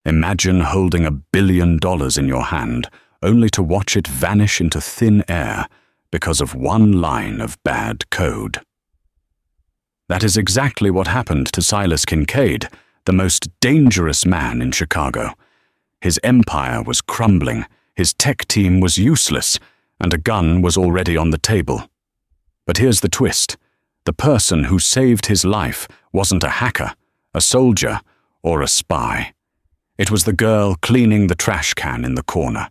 Imagine holding $1 billion in your hand, only to watch it vanish into thin air because of one line of bad code. That is exactly what happened to Silas Kincaid, the most dangerous man in Chicago. His empire was crumbling, his tech team was useless, and a gun was already on the table. But here's the twist. The person who saved his life wasn't a hacker, a soldier, or a spy. It was the girl cleaning the trash can in the corner.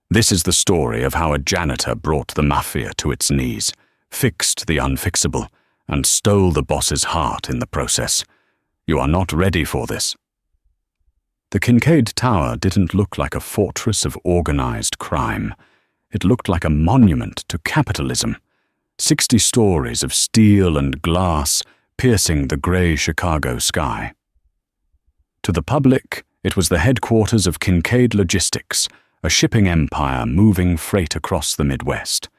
This is the story of how a janitor brought the mafia to its knees, fixed the unfixable, and stole the boss's heart in the process. You are not ready for this. The Kincaid Tower didn't look like a fortress of organized crime. It looked like a monument to capitalism. 60 stories of steel and glass piercing the gray Chicago sky. To the public, it was the headquarters of Kincaid Logistics, a shipping empire moving freight across the Midwest.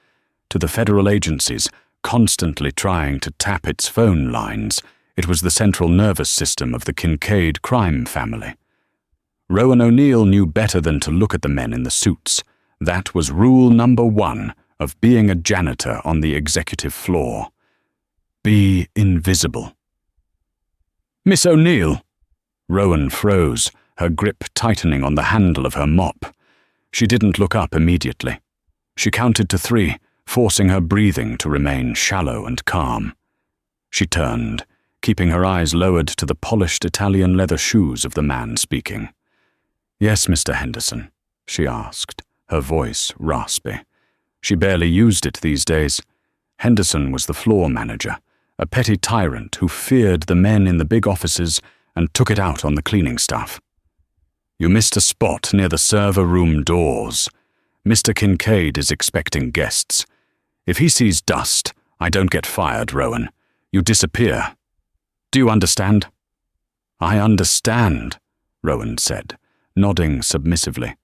To the federal agencies, constantly trying to tap its phone lines, it was the central nervous system of the Kincaid crime family. Rowan O'Neill knew better than to look at the men in the suits. That was rule number 1 of being a janitor on the executive floor. Be invisible. "Miss O'Neill!" Rowan froze, her grip tightening on the handle of her mop. She didn't look up immediately. She counted to 3, forcing her breathing to remain shallow and calm. She turned, keeping her eyes lowered to the polished Italian leather shoes of the man speaking. "Yes, Mr. Henderson?" she asked, her voice raspy. She barely used it these days. Henderson was the floor manager, a petty tyrant who feared the men in the big offices and took it out on the cleaning staff. "You missed a spot near the server room doors. Mr. Kincaid is expecting guests. If he sees dust, I don't get fired, Rowan. You disappear. Do you understand?" "I understand," Rowan said, nodding submissively.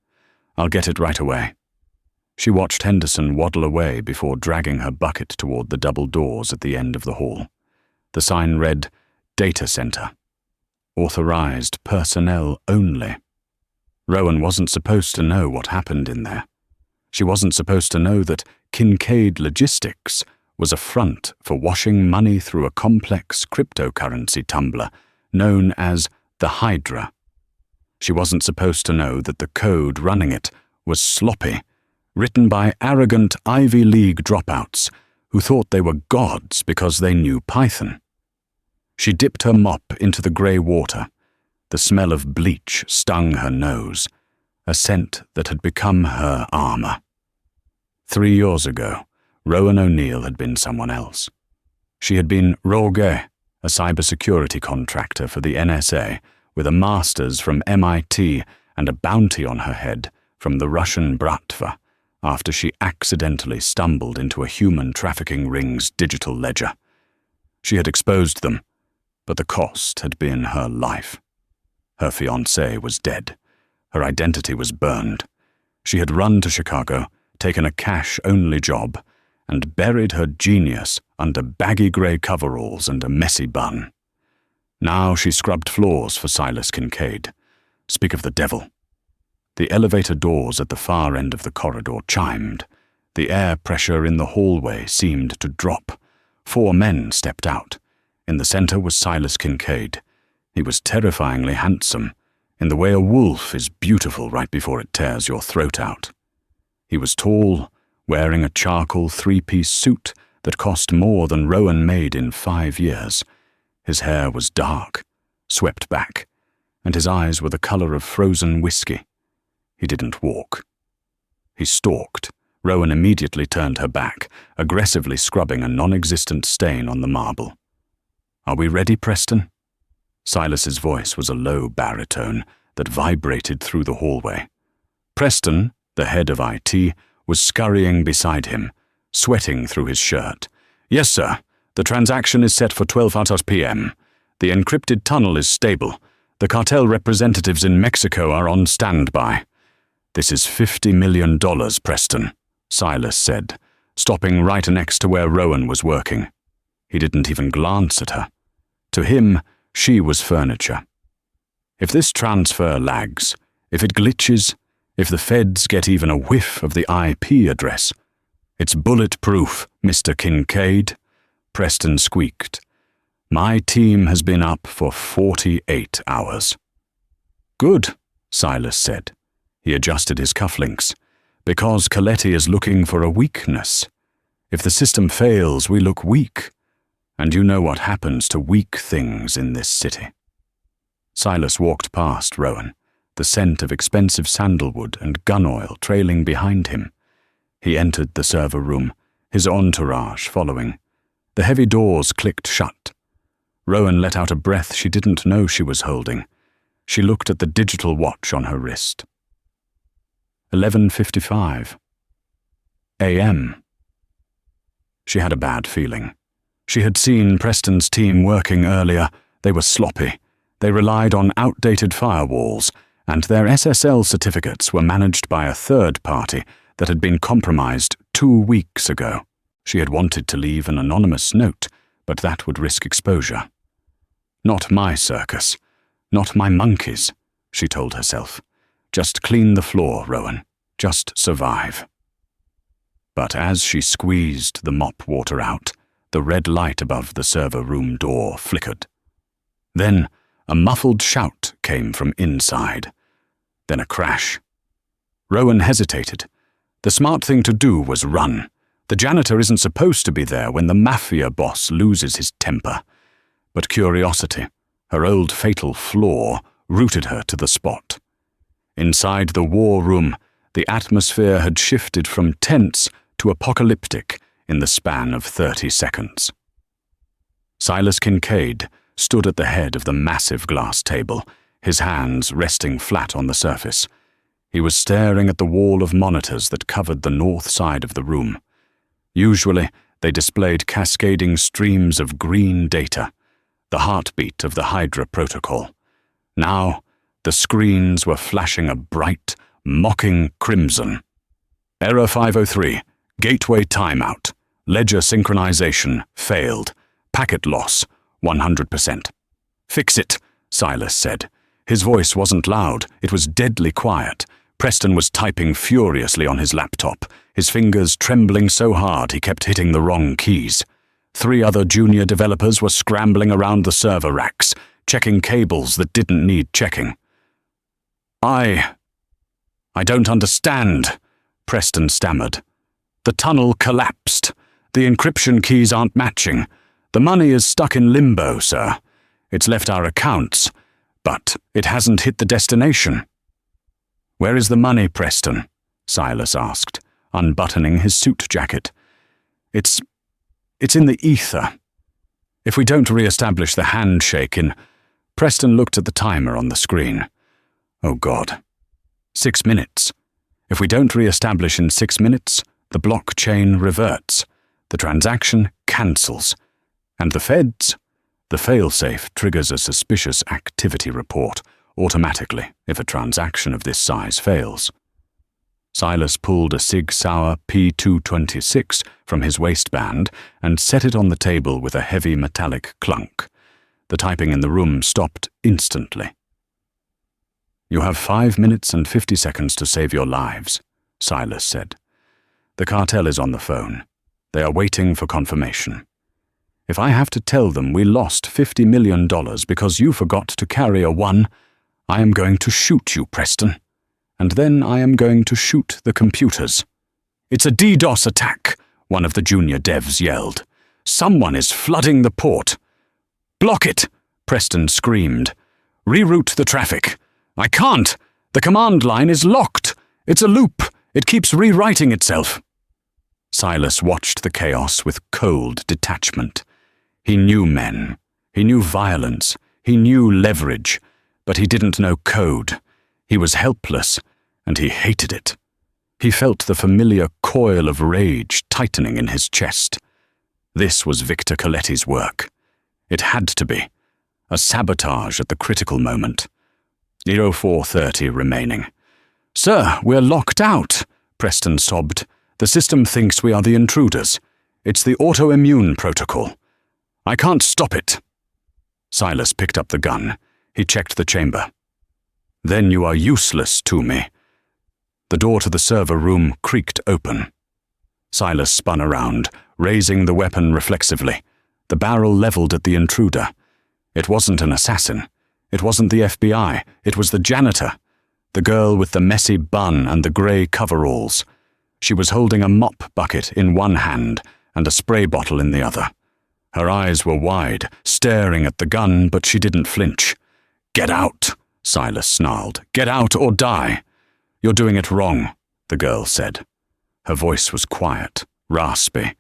"I'll get it right away." She watched Henderson waddle away before dragging her bucket toward the double doors at the end of the hall. The sign read, "Data Center. Authorized personnel only." Rowan wasn't supposed to know what happened in there. She wasn't supposed to know that Kincaid Logistics was a front for washing money through a complex cryptocurrency tumbler known as the Hydra. She wasn't supposed to know that the code running it was sloppy, written by arrogant Ivy League dropouts who thought they were gods because they knew Python. She dipped her mop into the grey water. The smell of bleach stung her nose, a scent that had become her armor. 3 years ago, Rowan O'Neill had been someone else. She had been Rogue, a cybersecurity contractor for the NSA, with a master's from MIT and a bounty on her head from the Russian Bratva, after she accidentally stumbled into a human trafficking ring's digital ledger. She had exposed them, but the cost had been her life. Her fiancé was dead. Her identity was burned. She had run to Chicago, taken a cash-only job, and buried her genius under baggy grey coveralls and a messy bun. Now she scrubbed floors for Silas Kincaid. Speak of the devil. The elevator doors at the far end of the corridor chimed. The air pressure in the hallway seemed to drop. 4 men stepped out. In the center was Silas Kincaid. He was terrifyingly handsome, in the way a wolf is beautiful right before it tears your throat out. He was tall, wearing a charcoal 3-piece suit that cost more than Rowan made in 5 years. His hair was dark, swept back, and his eyes were the color of frozen whiskey. He didn't walk. He stalked. Rowan immediately turned her back, aggressively scrubbing a non-existent stain on the marble. "Are we ready, Preston?" Silas's voice was a low baritone that vibrated through the hallway. Preston, the head of IT, was scurrying beside him, sweating through his shirt. "Yes, sir. The transaction is set for 12:00 p.m. The encrypted tunnel is stable. The cartel representatives in Mexico are on standby." "This is $50 million, Preston," Silas said, stopping right next to where Rowan was working. He didn't even glance at her. To him, she was furniture. If this transfer lags, if it glitches, if the feds get even a whiff of the IP address, it's bulletproof, Mr. Kincaid, Preston squeaked. My team has been up for 48 hours. Good, Silas said. He adjusted his cufflinks. Because Coletti is looking for a weakness. If the system fails, we look weak. And you know what happens to weak things in this city. Silas walked past Rowan, the scent of expensive sandalwood and gun oil trailing behind him. He entered the server room, his entourage following. The heavy doors clicked shut. Rowan let out a breath she didn't know she was holding. She looked at the digital watch on her wrist. 11:55 a.m. She had a bad feeling. She had seen Preston's team working earlier. They were sloppy. They relied on outdated firewalls, and their SSL certificates were managed by a third party that had been compromised 2 weeks ago. She had wanted to leave an anonymous note, but that would risk exposure. Not my circus. Not my monkeys, she told herself. Just clean the floor, Rowan. Just survive. But as she squeezed the mop water out, the red light above the server room door flickered. Then a muffled shout came from inside. Then a crash. Rowan hesitated. The smart thing to do was run. The janitor isn't supposed to be there when the Mafia Boss loses his temper. But curiosity, her old fatal flaw, rooted her to the spot. Inside the war room, the atmosphere had shifted from tense to apocalyptic in the span of 30 seconds. Silas Kincaid stood at the head of the massive glass table, his hands resting flat on the surface. He was staring at the wall of monitors that covered the north side of the room. Usually, they displayed cascading streams of green data, the heartbeat of the Hydra protocol. Now, the screens were flashing a bright, mocking crimson. Error 503, gateway timeout, ledger synchronization failed, packet loss 100%. Fix it, Silas said. His voice wasn't loud, it was deadly quiet. Preston was typing furiously on his laptop, his fingers trembling so hard he kept hitting the wrong keys. 3 other junior developers were scrambling around the server racks, checking cables that didn't need checking. I don't understand, Preston stammered. The tunnel collapsed. The encryption keys aren't matching. The money is stuck in limbo, sir. It's left our accounts, but it hasn't hit the destination. Where is the money, Preston? Silas asked, unbuttoning his suit jacket. It's in the ether. If we don't re-establish the handshake in... Preston looked at the timer on the screen. Oh, God. 6 minutes. If we don't re-establish in 6 minutes, the blockchain reverts. The transaction cancels. And the feds? The failsafe triggers a suspicious activity report automatically if a transaction of this size fails. Silas pulled a Sig Sauer P226 from his waistband and set it on the table with a heavy metallic clunk. The typing in the room stopped instantly. You have 5 minutes and 50 seconds to save your lives, Silas said. The cartel is on the phone. They are waiting for confirmation. If I have to tell them we lost $50 million because you forgot to carry a 1, I am going to shoot you, Preston. And then I am going to shoot the computers. It's a DDoS attack, one of the junior devs yelled. Someone is flooding the port. Block it, Preston screamed. Reroute the traffic. I can't. The command line is locked. It's a loop. It keeps rewriting itself. Silas watched the chaos with cold detachment. He knew men. He knew violence. He knew leverage. But he didn't know code. He was helpless, and he hated it. He felt the familiar coil of rage tightening in his chest. This was Victor Coletti's work. It had to be. A sabotage at the critical moment. 0430 remaining. Sir, we're locked out, Preston sobbed. The system thinks we are the intruders. It's the autoimmune protocol. I can't stop it. Silas picked up the gun. He checked the chamber. Then you are useless to me. The door to the server room creaked open. Silas spun around, raising the weapon reflexively, the barrel leveled at the intruder. It wasn't an assassin. It wasn't the FBI. It was the janitor, the girl with the messy bun and the grey coveralls. She was holding a mop bucket in one hand and a spray bottle in the other. Her eyes were wide, staring at the gun, but she didn't flinch. "Get out," Silas snarled. "Get out or die." "You're doing it wrong," the girl said. Her voice was quiet, raspy,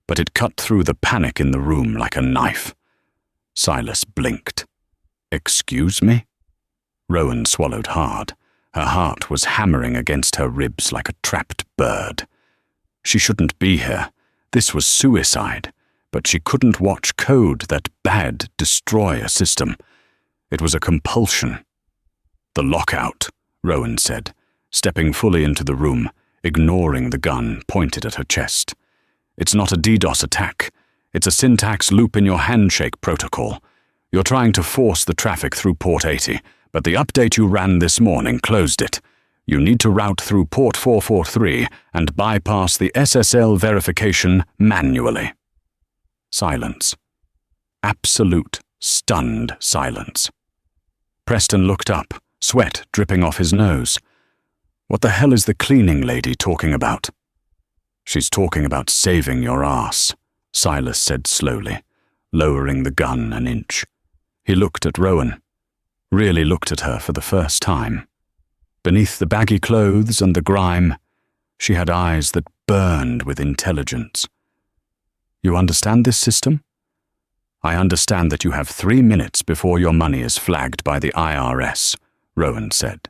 but it cut through the panic in the room like a knife. Silas blinked. "Excuse me?" Rowan swallowed hard. Her heart was hammering against her ribs like a trapped bird. She shouldn't be here. This was suicide, but she couldn't watch code that bad destroy a system. It was a compulsion. "The lockout," Rowan said, stepping fully into the room, ignoring the gun pointed at her chest. "It's not a DDoS attack. It's a syntax loop in your handshake protocol. You're trying to force the traffic through port 80, but the update you ran this morning closed it. You need to route through port 443 and bypass the SSL verification manually." Silence. Absolute, stunned silence. Preston looked up, sweat dripping off his nose. "What the hell is the cleaning lady talking about?" "She's talking about saving your ass," Silas said slowly, lowering the gun an inch. He looked at Rowan, really looked at her for the first time. Beneath the baggy clothes and the grime, she had eyes that burned with intelligence. "You understand this system?" "I understand that you have 3 minutes before your money is flagged by the IRS," Rowan said.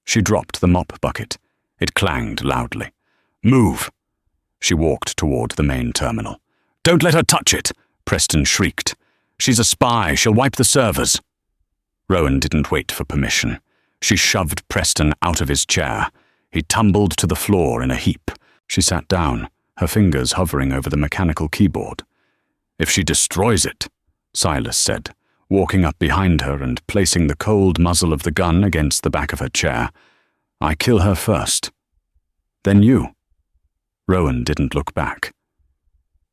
She dropped the mop bucket. It clanged loudly. "Move!" She walked toward the main terminal. "Don't let her touch it!" Preston shrieked. "She's a spy. She'll wipe the servers." Rowan didn't wait for permission. She shoved Preston out of his chair. He tumbled to the floor in a heap. She sat down, her fingers hovering over the mechanical keyboard. "If she destroys it," Silas said, walking up behind her and placing the cold muzzle of the gun against the back of her chair, "I kill her first. Then you." Rowan didn't look back.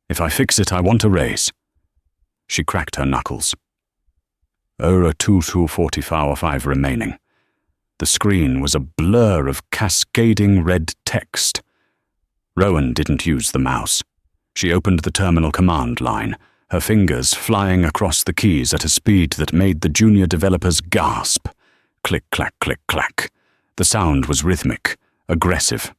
"If I fix it, I want a raise." She cracked her knuckles. "Ora 2245 remaining." The screen was a blur of cascading red text. Rowan didn't use the mouse. She opened the terminal command line, her fingers flying across the keys at a speed that made the junior developers gasp. Click, clack, click, clack. The sound was rhythmic, aggressive.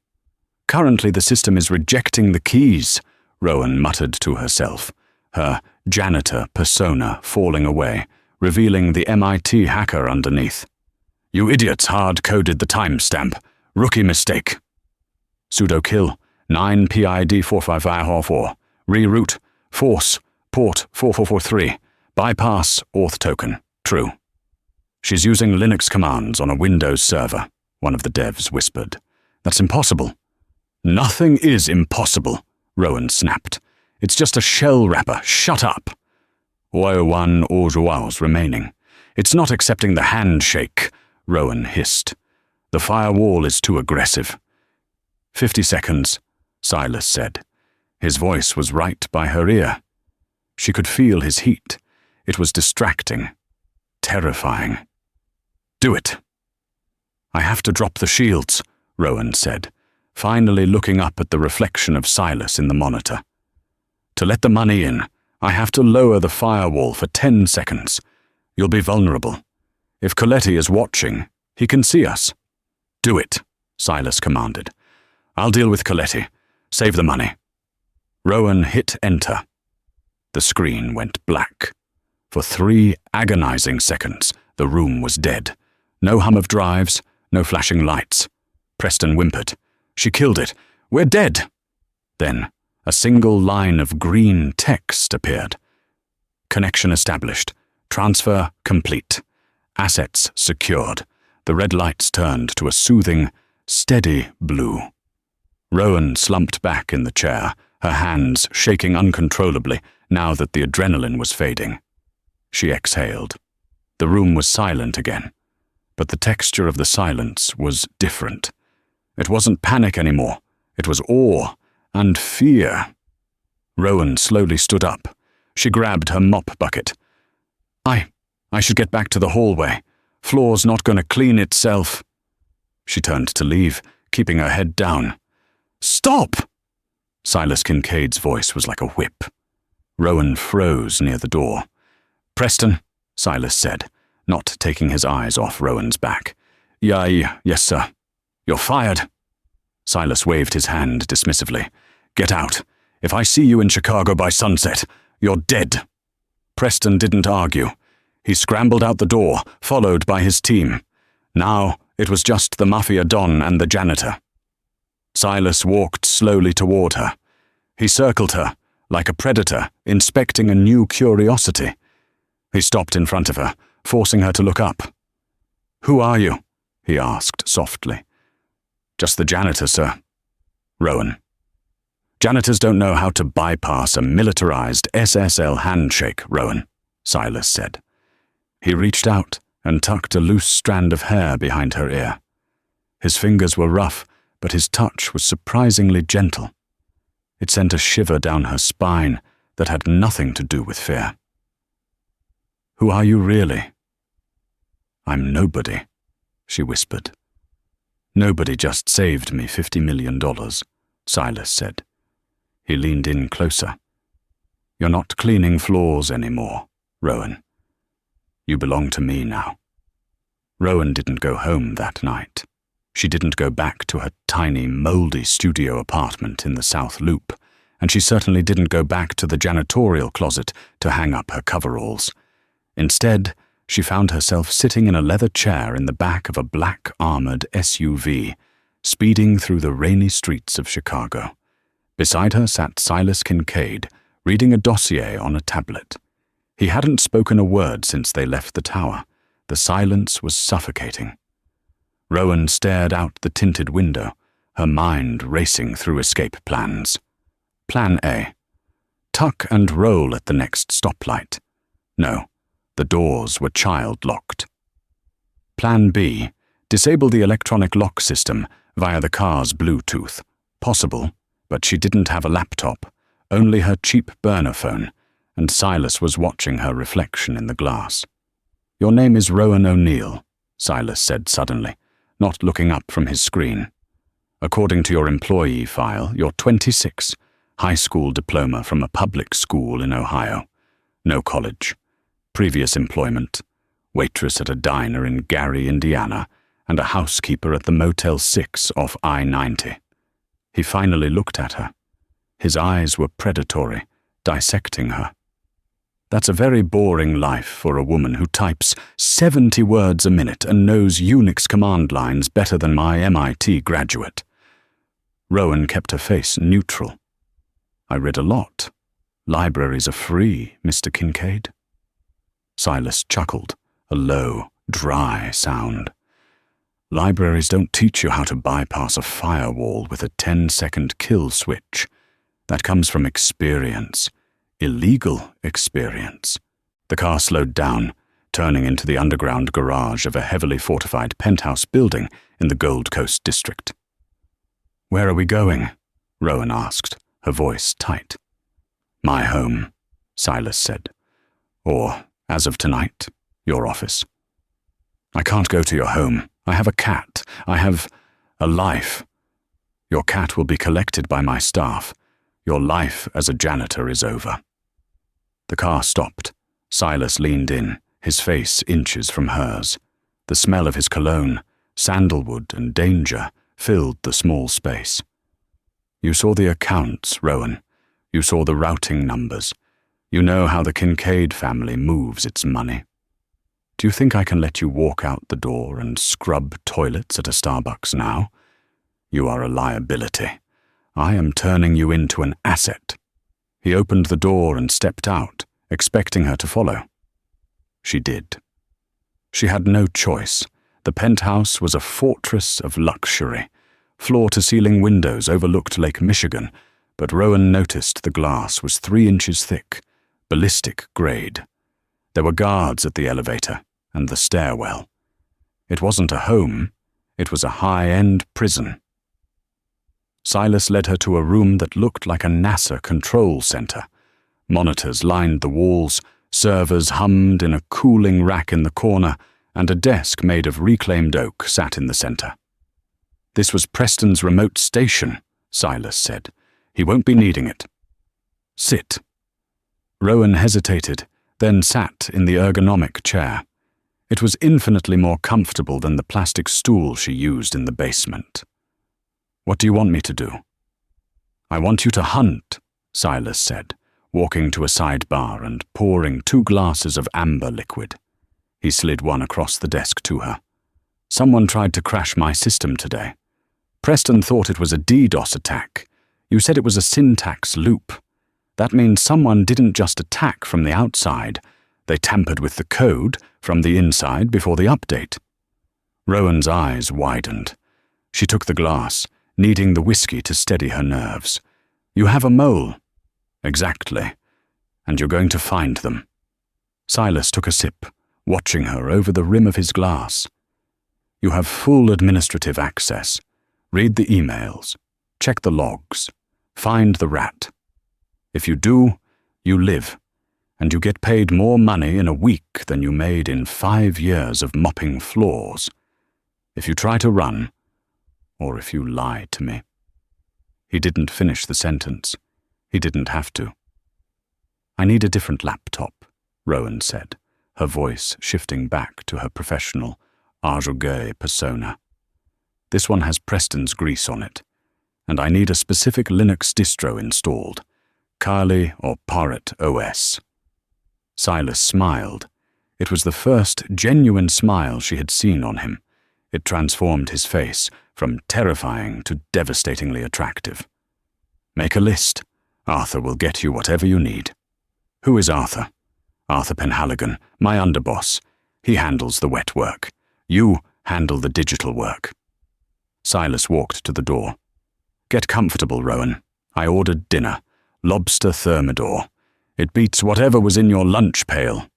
"Currently the system is rejecting the keys," Rowan muttered to herself, her janitor persona falling away, revealing the MIT hacker underneath. "You idiots hard-coded the timestamp. Rookie mistake." "Sudo kill, 9 PID 45544. Reroute, force, port 4443. Bypass, auth token. True." "She's using Linux commands on a Windows server," one of the devs whispered. "That's impossible." "Nothing is impossible," Rowan snapped. "It's just a shell wrapper. Shut up." 001 Ojoao's remaining. "It's not accepting the handshake," Rowan hissed. "The firewall is too aggressive." 50 seconds, Silas said. His voice was right by her ear. She could feel his heat. It was distracting, terrifying. "Do it." "I have to drop the shields," Rowan said, finally looking up at the reflection of Silas in the monitor. "To let the money in, I have to lower the firewall for 10 seconds. You'll be vulnerable. If Coletti is watching, he can see us." "Do it," Silas commanded. "I'll deal with Coletti. Save the money." Rowan hit enter. The screen went black. For 3 agonizing seconds, the room was dead. No hum of drives, no flashing lights. Preston whimpered. "She killed it. We're dead." Then, a single line of green text appeared. "Connection established. Transfer complete. Assets secured." The red lights turned to a soothing, steady blue. Rowan slumped back in the chair, her hands shaking uncontrollably now that the adrenaline was fading. She exhaled. The room was silent again. but the texture of the silence was different. It wasn't panic anymore. It was awe and fear. Rowan slowly stood up. She grabbed her mop bucket. I should get back to the hallway. Floor's not going to clean itself. She turned to leave, keeping her head down. Stop! Silas Kincaid's voice was like a whip. Rowan froze near the door. Preston, Silas said, not taking his eyes off Rowan's back. Yes, sir. You're fired. Silas waved his hand dismissively. Get out. If I see you in Chicago by sunset, you're dead. Preston didn't argue. He scrambled out the door, followed by his team. Now it was just the Mafia Don and the Janitor. Silas walked slowly toward her. He circled her, like a predator inspecting a new curiosity. He stopped in front of her, forcing her to look up. Who are you? He asked softly. Just the janitor, sir. Rowan. Janitors don't know how to bypass a militarized SSL handshake, Rowan, Silas said. He reached out and tucked a loose strand of hair behind her ear. His fingers were rough, but his touch was surprisingly gentle. It sent a shiver down her spine that had nothing to do with fear. Who are you really? I'm nobody, she whispered. Nobody just saved me $50 million, Silas said. He leaned in closer. You're not cleaning floors anymore, Rowan. You belong to me now. Rowan didn't go home that night. She didn't go back to her tiny, mouldy studio apartment in the South Loop, and she certainly didn't go back to the janitorial closet to hang up her coveralls. Instead, she found herself sitting in a leather chair in the back of a black armored SUV, speeding through the rainy streets of Chicago. Beside her sat Silas Kincaid, reading a dossier on a tablet. He hadn't spoken a word since they left the tower. The silence was suffocating. Rowan stared out the tinted window, her mind racing through escape plans. Plan A. Tuck and roll at the next stoplight. No, the doors were child-locked. Plan B. Disable the electronic lock system via the car's Bluetooth. Possible, but she didn't have a laptop, only her cheap burner phone, and Silas was watching her reflection in the glass. Your name is Rowan O'Neill, Silas said suddenly, not looking up from his screen. According to your employee file, you're 26, high school diploma from a public school in Ohio. No college. Previous employment, waitress at a diner in Gary, Indiana, and a housekeeper at the Motel 6 off I-90. He finally looked at her. His eyes were predatory, dissecting her. That's a very boring life for a woman who types 70 words a minute and knows Unix command lines better than my MIT graduate. Rowan kept her face neutral. I read a lot. Libraries are free, Mr. Kincaid. Silas chuckled, a low, dry sound. Libraries don't teach you how to bypass a firewall with a 10-second kill switch. That comes from experience. Illegal experience. The car slowed down, turning into the underground garage of a heavily fortified penthouse building in the Gold Coast district. Where are we going? Rowan asked, her voice tight. My home, Silas said. Or, as of tonight, your office. I can't go to your home. I have a cat. I have a life. Your cat will be collected by my staff. Your life as a janitor is over. The car stopped. Silas leaned in, his face inches from hers. The smell of his cologne, sandalwood and danger, filled the small space. You saw the accounts, Rowan. You saw the routing numbers. You know how the Kincaid family moves its money. Do you think I can let you walk out the door and scrub toilets at a Starbucks now? You are a liability. I am turning you into an asset. He opened the door and stepped out, expecting her to follow. She did. She had no choice. The penthouse was a fortress of luxury. Floor-to-ceiling windows overlooked Lake Michigan, but Rowan noticed the glass was 3 inches thick, ballistic grade. There were guards at the elevator and the stairwell. It wasn't a home, it was a high-end prison. Silas led her to a room that looked like a NASA control center. Monitors lined the walls, servers hummed in a cooling rack in the corner, and a desk made of reclaimed oak sat in the center. "This was Preston's remote station," Silas said. "He won't be needing it." "Sit." Rowan hesitated, then sat in the ergonomic chair. It was infinitely more comfortable than the plastic stool she used in the basement. "What do you want me to do?" "I want you to hunt," Silas said, walking to a sidebar and pouring 2 glasses of amber liquid. He slid one across the desk to her. "Someone tried to crash my system today. Preston thought it was a DDoS attack. You said it was a syntax loop. That means someone didn't just attack from the outside. They tampered with the code from the inside before the update." Rowan's eyes widened. She took the glass, needing the whiskey to steady her nerves. "You have a mole." "Exactly. And you're going to find them." Silas took a sip, watching her over the rim of his glass. "You have full administrative access. Read the emails. Check the logs. Find the rat. If you do, you live, and you get paid more money in a week than you made in 5 years of mopping floors. If you try to run, or if you lie to me." He didn't finish the sentence. He didn't have to. "I need a different laptop," Rowan said, her voice shifting back to her professional, arrogance persona. "This one has Preston's grease on it, and I need a specific Linux distro installed, Kali or Porret OS." Silas smiled. It was the first genuine smile she had seen on him. It transformed his face from terrifying to devastatingly attractive. "Make a list. Arthur will get you whatever you need." "Who is Arthur?" "Arthur Penhaligon, my underboss. He handles the wet work. You handle the digital work." Silas walked to the door. "Get comfortable, Rowan. I ordered dinner. Lobster thermidor. It beats whatever was in your lunch pail."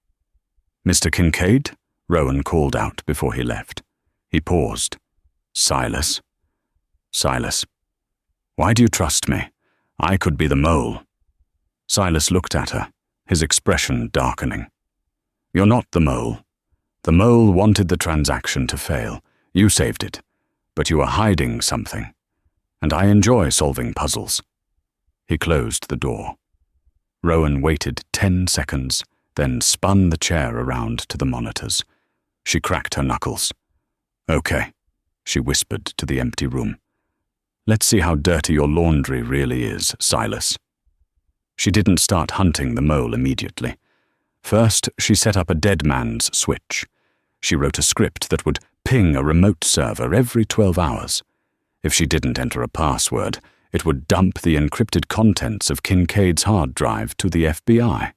"Mr. Kincaid?" Rowan called out before he left. He paused. "Silas." "Silas. Why do you trust me? I could be the mole." Silas looked at her, his expression darkening. "You're not the mole. The mole wanted the transaction to fail. You saved it. But you are hiding something. And I enjoy solving puzzles." He closed the door. Rowan waited 10 seconds, then spun the chair around to the monitors. She cracked her knuckles. "Okay," she whispered to the empty room. "Let's see how dirty your laundry really is, Silas." She didn't start hunting the mole immediately. First, she set up a dead man's switch. She wrote a script that would ping a remote server every 12 hours. If she didn't enter a password, it would dump the encrypted contents of Kincaid's hard drive to the FBI.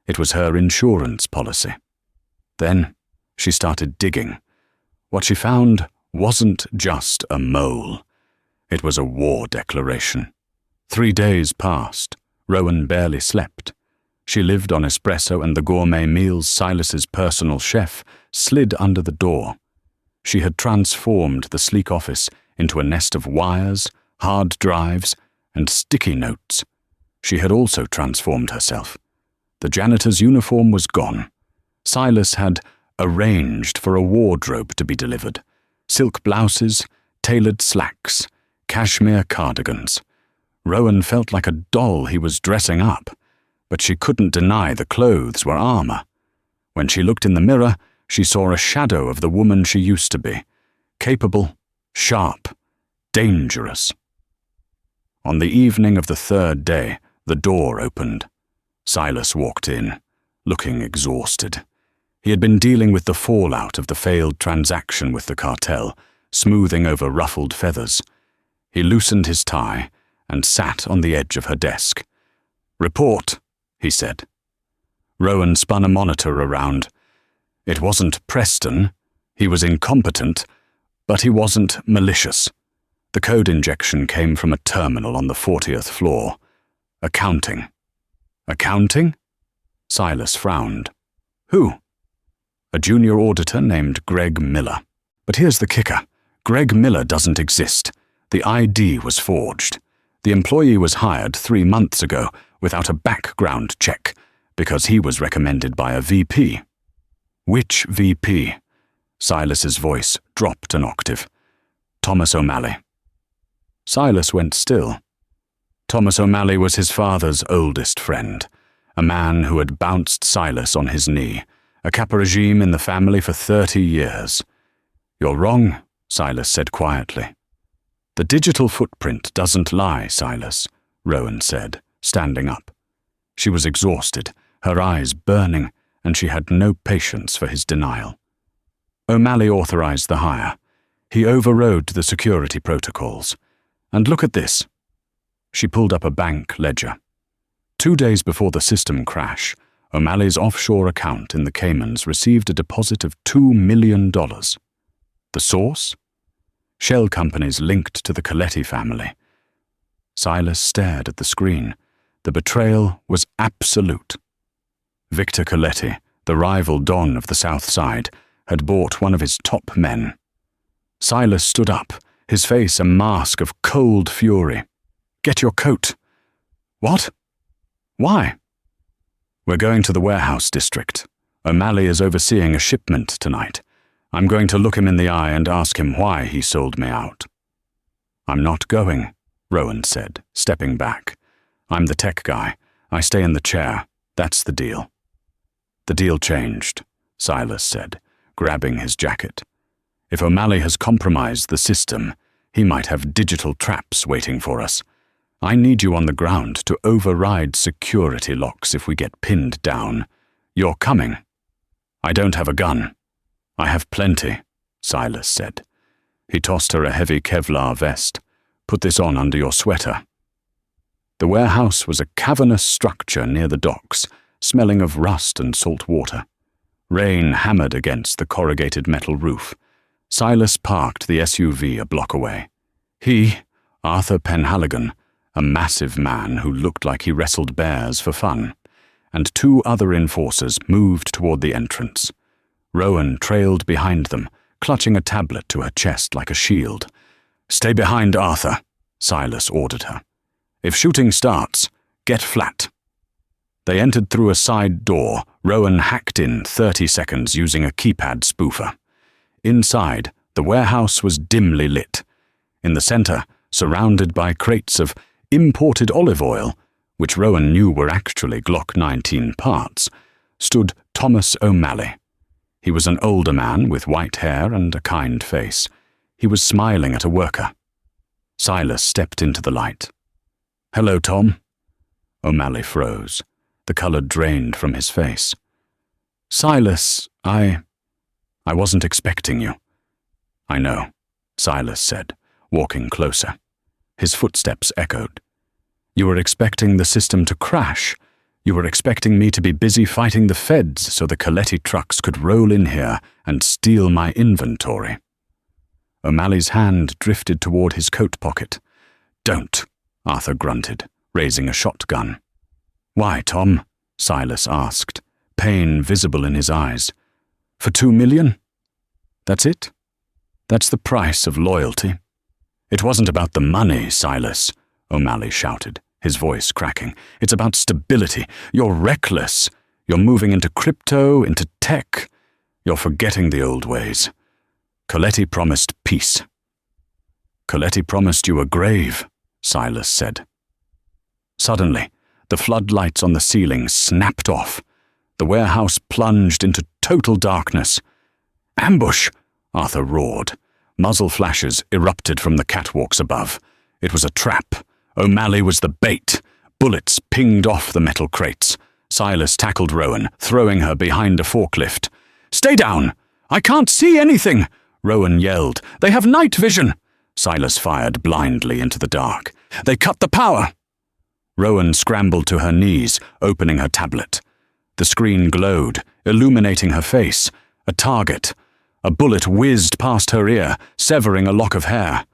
It was her insurance policy. Then, she started digging. What she found wasn't just a mole. It was a war declaration. 3 days passed. Rowan barely slept. She lived on espresso and the gourmet meals Silas's personal chef slid under the door. She had transformed the sleek office into a nest of wires, hard drives, and sticky notes. She had also transformed herself. The janitor's uniform was gone. Silas had arranged for a wardrobe to be delivered. Silk blouses, tailored slacks, cashmere cardigans. Rowan felt like a doll he was dressing up, but she couldn't deny the clothes were armor. When she looked in the mirror, she saw a shadow of the woman she used to be, capable, sharp, dangerous. On the evening of the 3rd day, the door opened. Silas walked in, looking exhausted. He had been dealing with the fallout of the failed transaction with the cartel, smoothing over ruffled feathers. He loosened his tie and sat on the edge of her desk. "Report," he said. Rowan spun a monitor around. It wasn't Preston. He was incompetent, but he wasn't malicious. The code injection came from a terminal on the 40th floor. Accounting. Accounting? Silas frowned. Who? A junior auditor named Greg Miller. But here's the kicker. Greg Miller doesn't exist. The ID was forged. The employee was hired 3 months ago without a background check because he was recommended by a VP. Which VP? Silas's voice dropped an octave. Thomas O'Malley. Silas went still. Thomas O'Malley was his father's oldest friend, a man who had bounced Silas on his knee, a Kappa regime in the family for 30 years. You're wrong, Silas said quietly. The digital footprint doesn't lie, Silas, Rowan said, standing up. She was exhausted, her eyes burning, and she had no patience for his denial. O'Malley authorized the hire. He overrode the security protocols. And look at this. She pulled up a bank ledger. 2 days before the system crash, O'Malley's offshore account in the Caymans received a deposit of $2 million. The source? Shell companies linked to the Coletti family. Silas stared at the screen. The betrayal was absolute. Victor Coletti, the rival Don of the South Side, had bought one of his top men. Silas stood up, his face a mask of cold fury. Get your coat. What? Why? We're going to the warehouse district. O'Malley is overseeing a shipment tonight. I'm going to look him in the eye and ask him why he sold me out. I'm not going, Rowan said, stepping back. I'm the tech guy. I stay in the chair. That's the deal. The deal changed, Silas said, grabbing his jacket. If O'Malley has compromised the system, he might have digital traps waiting for us. I need you on the ground to override security locks if we get pinned down. You're coming. I don't have a gun. I have plenty, Silas said. He tossed her a heavy Kevlar vest. Put this on under your sweater. The warehouse was a cavernous structure near the docks, smelling of rust and salt water. Rain hammered against the corrugated metal roof. Silas parked the SUV a block away. He, Arthur Penhaligon, a massive man who looked like he wrestled bears for fun, and 2 other enforcers moved toward the entrance. Rowan trailed behind them, clutching a tablet to her chest like a shield. Stay behind, Arthur, Silas ordered her. If shooting starts, get flat. They entered through a side door. Rowan hacked in 30 seconds using a keypad spoofer. Inside, the warehouse was dimly lit. In the center, surrounded by crates of imported olive oil, which Rowan knew were actually Glock 19 parts, stood Thomas O'Malley. He was an older man with white hair and a kind face. He was smiling at a worker. Silas stepped into the light. Hello, Tom. O'Malley froze. The color drained from his face. Silas, I wasn't expecting you. I know, Silas said, walking closer. His footsteps echoed. You were expecting the system to crash. You were expecting me to be busy fighting the feds so the Coletti trucks could roll in here and steal my inventory. O'Malley's hand drifted toward his coat pocket. Don't, Arthur grunted, raising a shotgun. Why, Tom? Silas asked, pain visible in his eyes. For $2 million? That's it? That's the price of loyalty. It wasn't about the money, Silas, O'Malley shouted, his voice cracking. It's about stability. You're reckless. You're moving into crypto, into tech. You're forgetting the old ways. Coletti promised peace. Coletti promised you a grave, Silas said. Suddenly, the floodlights on the ceiling snapped off. The warehouse plunged into total darkness. Ambush! Arthur roared. Muzzle flashes erupted from the catwalks above. It was a trap. O'Malley was the bait. Bullets pinged off the metal crates. Silas tackled Rowan, throwing her behind a forklift. Stay down! I can't see anything! Rowan yelled. They have night vision! Silas fired blindly into the dark. They cut the power! Rowan scrambled to her knees, opening her tablet. The screen glowed, illuminating her face. A target. A bullet whizzed past her ear, severing a lock of hair.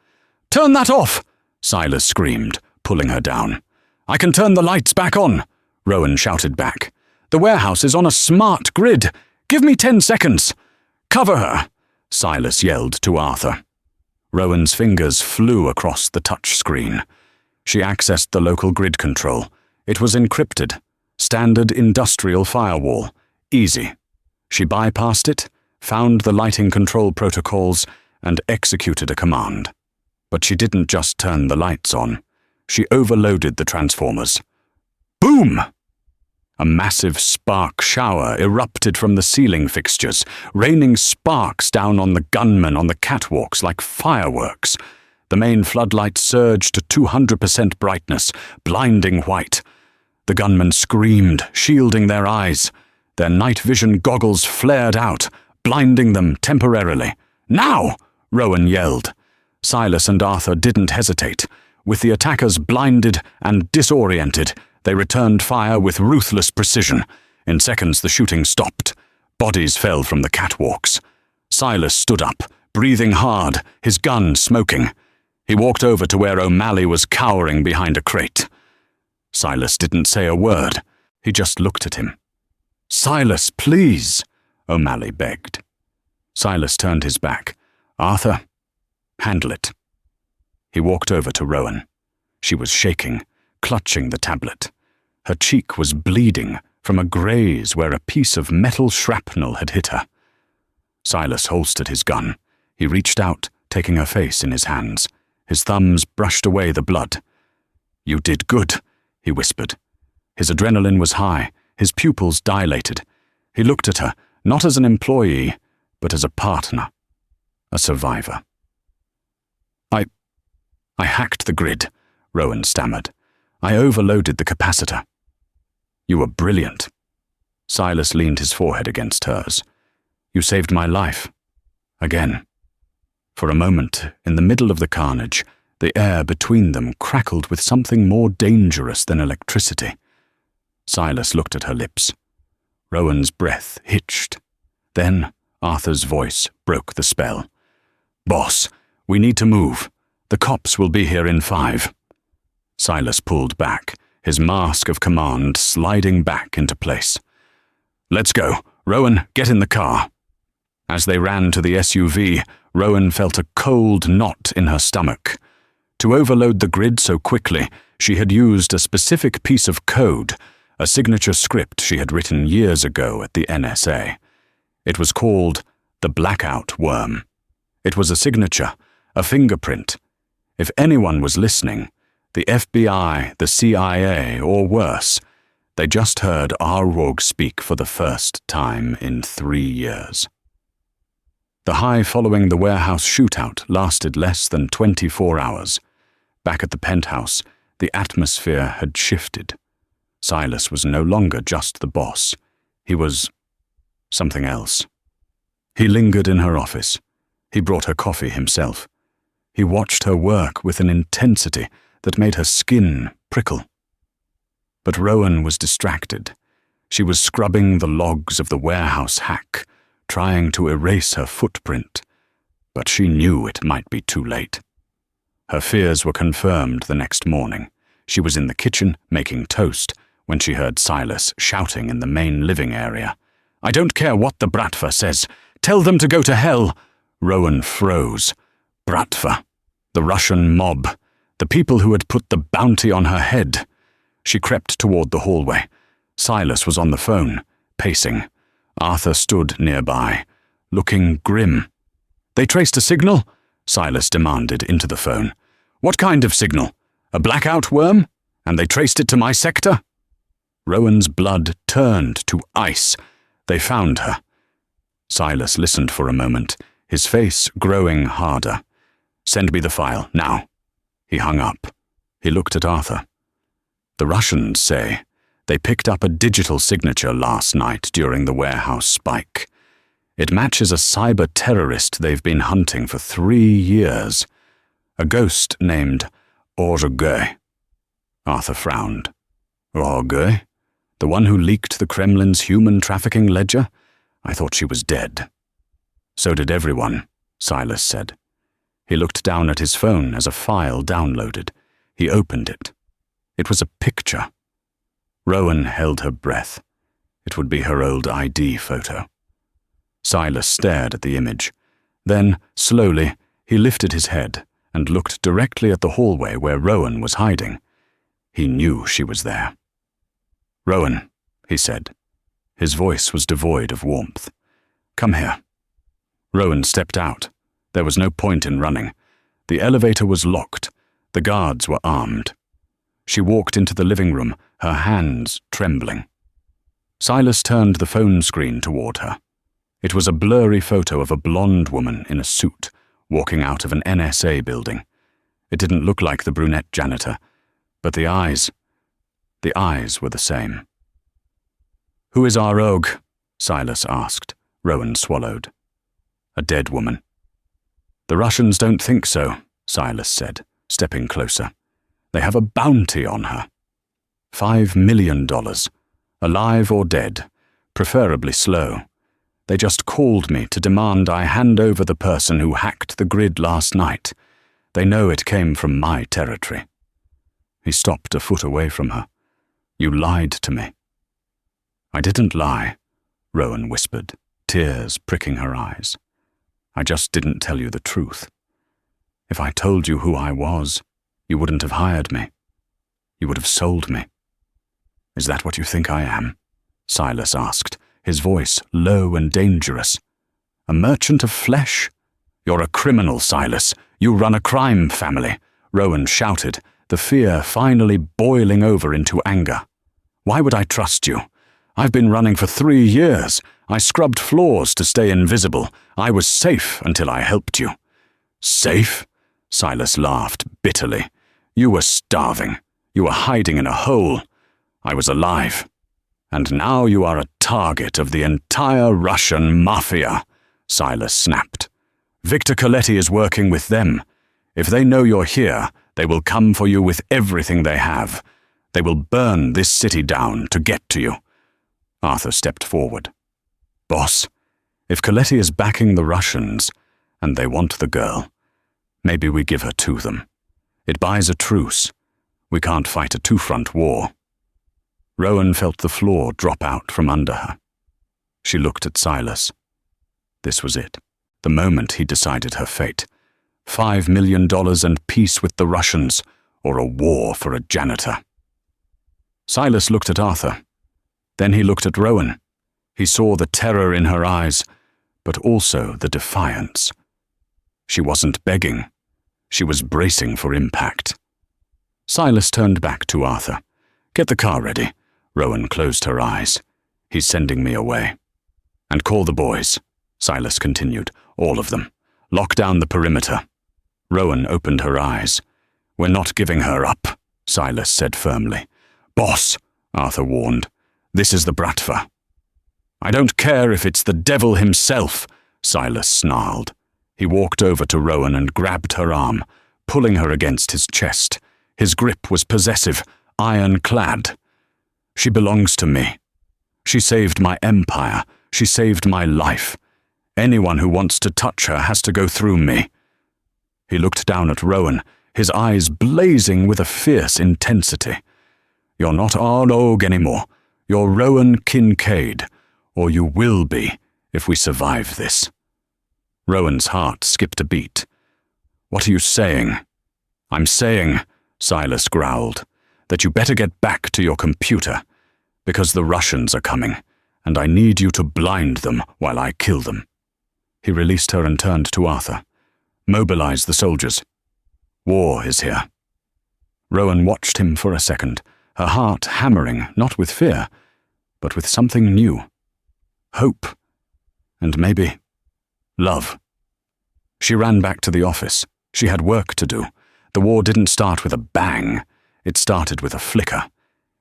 Turn that off! Silas screamed, pulling her down. I can turn the lights back on, Rowan shouted back. The warehouse is on a smart grid. Give me 10 seconds. Cover her. Silas yelled to Arthur. Rowan's fingers flew across the touch screen. She accessed the local grid control. It was encrypted. Standard industrial firewall. Easy. She bypassed it, found the lighting control protocols, and executed a command. But she didn't just turn the lights on. She overloaded the transformers. Boom! A massive spark shower erupted from the ceiling fixtures, raining sparks down on the gunmen on the catwalks like fireworks. The main floodlight surged to 200% brightness, blinding white. The gunmen screamed, shielding their eyes. Their night vision goggles flared out, blinding them temporarily. "Now!" Rowan yelled. Silas and Arthur didn't hesitate. With the attackers blinded and disoriented, they returned fire with ruthless precision. In seconds, the shooting stopped. Bodies fell from the catwalks. Silas stood up, breathing hard, his gun smoking. He walked over to where O'Malley was cowering behind a crate. Silas didn't say a word. He just looked at him. "Silas, please," O'Malley begged. Silas turned his back. "Arthur, handle it." He walked over to Rowan. She was shaking, clutching the tablet. Her cheek was bleeding from a graze where a piece of metal shrapnel had hit her. Silas holstered his gun. He reached out, taking her face in his hands. His thumbs brushed away the blood. "You did good," he whispered. His adrenaline was high, his pupils dilated. He looked at her, not as an employee, but as a partner, a survivor. I hacked the grid," Rowan stammered. "I overloaded the capacitor." "You were brilliant." Silas leaned his forehead against hers. "You saved my life. Again." For a moment, in the middle of the carnage, the air between them crackled with something more dangerous than electricity. Silas looked at her lips. Rowan's breath hitched. Then Arthur's voice broke the spell. "Boss, we need to move. The cops will be here in 5. Silas pulled back, his mask of command sliding back into place. "Let's go. Rowan, get in the car." As they ran to the SUV, Rowan felt a cold knot in her stomach. To overload the grid so quickly, she had used a specific piece of code, a signature script she had written years ago at the NSA. It was called the Blackout Worm. It was a signature, a fingerprint. If anyone was listening, the FBI, the CIA, or worse, they just heard Arrogance speak for the first time in 3 years. The high following the warehouse shootout lasted less than 24 hours. Back at the penthouse, the atmosphere had shifted. Silas was no longer just the boss. He was something else. He lingered in her office. He brought her coffee himself. He watched her work with an intensity that made her skin prickle. But Rowan was distracted. She was scrubbing the logs of the warehouse hack, trying to erase her footprint. But she knew it might be too late. Her fears were confirmed the next morning. She was in the kitchen making toast when she heard Silas shouting in the main living area. "I don't care what the Bratva says. Tell them to go to hell." Rowan froze. Bratva, the Russian mob, the people who had put the bounty on her head. She crept toward the hallway. Silas was on the phone, pacing. Arthur stood nearby, looking grim. "They traced a signal?" Silas demanded into the phone. "What kind of signal? A blackout worm? And they traced it to my sector?" Rowan's blood turned to ice. They found her. Silas listened for a moment, his face growing harder. "Send me the file, now." He hung up. He looked at Arthur. "The Russians say they picked up a digital signature last night during the warehouse spike. It matches a cyber terrorist they've been hunting for 3 years. A ghost named Orge." Arthur frowned. "Orge? The one who leaked the Kremlin's human trafficking ledger? I thought she was dead." "So did everyone," Silas said. He looked down at his phone as a file downloaded. He opened it. It was a picture. Rowan held her breath. It would be her old ID photo. Silas stared at the image. Then, slowly, he lifted his head and looked directly at the hallway where Rowan was hiding. He knew she was there. "Rowan," he said. His voice was devoid of warmth. "Come here." Rowan stepped out. There was no point in running. The elevator was locked. The guards were armed. She walked into the living room, her hands trembling. Silas turned the phone screen toward her. It was a blurry photo of a blonde woman in a suit, walking out of an NSA building. It didn't look like the brunette janitor, but the eyes were the same. "Who is our rogue?" Silas asked. Rowan swallowed. "A dead woman." "The Russians don't think so," Silas said, stepping closer. "They have a bounty on her. $5 million, alive or dead, preferably slow. They just called me to demand I hand over the person who hacked the grid last night. They know it came from my territory." He stopped a foot away from her. "You lied to me." "I didn't lie," Rowan whispered, tears pricking her eyes. "I just didn't tell you the truth. If I told you who I was, you wouldn't have hired me. You would have sold me." "Is that what you think I am?" Silas asked, his voice low and dangerous. "A merchant of flesh? You're a criminal, Silas. You run a crime family," Rowan shouted, the fear finally boiling over into anger. "Why would I trust you? I've been running for 3 years. I scrubbed floors to stay invisible. I was safe until I helped you." "Safe?" Silas laughed bitterly. "You were starving. You were hiding in a hole. I was alive. And now you are a target of the entire Russian mafia," Silas snapped. "Victor Coletti is working with them. If they know you're here, they will come for you with everything they have. They will burn this city down to get to you." Arthur stepped forward. "Boss, if Coletti is backing the Russians, and they want the girl, maybe we give her to them. It buys a truce. We can't fight a two-front war." Rowan felt the floor drop out from under her. She looked at Silas. This was it, the moment he decided her fate. $5 million and peace with the Russians, or a war for a janitor. Silas looked at Arthur. Then he looked at Rowan. He saw the terror in her eyes, but also the defiance. She wasn't begging. She was bracing for impact. Silas turned back to Arthur. "Get the car ready." Rowan closed her eyes. "He's sending me away." "And call the boys," Silas continued. "All of them. Lock down the perimeter." Rowan opened her eyes. "We're not giving her up," Silas said firmly. "Boss," Arthur warned, "this is the Bratva." "I don't care if it's the devil himself," Silas snarled. He walked over to Rowan and grabbed her arm, pulling her against his chest. His grip was possessive, ironclad. "She belongs to me. She saved my empire. She saved my life. Anyone who wants to touch her has to go through me." He looked down at Rowan, his eyes blazing with a fierce intensity. "You're not our rogue anymore. You're Rowan Kincaid, or you will be if we survive this." Rowan's heart skipped a beat. "What are you saying?" "I'm saying," Silas growled, "that you better get back to your computer, because the Russians are coming, and I need you to blind them while I kill them." He released her and turned to Arthur. "Mobilize the soldiers. War is here." Rowan watched him for a second, her heart hammering, not with fear, but with something new. Hope. And maybe love. She ran back to the office. She had work to do. The war didn't start with a bang. It started with a flicker.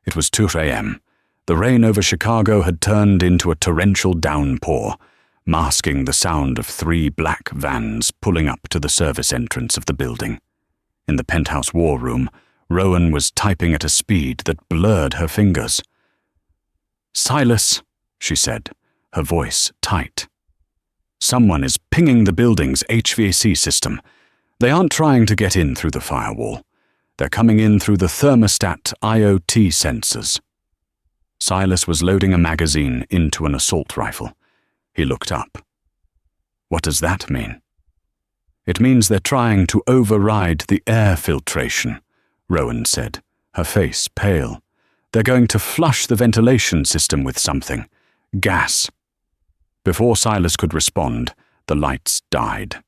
It was 2 a.m. The rain over Chicago had turned into a torrential downpour, masking the sound of 3 black vans pulling up to the service entrance of the building. In the penthouse war room, Rowan was typing at a speed that blurred her fingers. "Silas," she said, her voice tight. "Someone is pinging the building's HVAC system. They aren't trying to get in through the firewall. They're coming in through the thermostat IoT sensors." Silas was loading a magazine into an assault rifle. He looked up. "What does that mean?" It means they're trying to override the air filtration, Rowan said, her face pale. They're going to flush the ventilation system with something. Gas. Before Silas could respond, the lights died.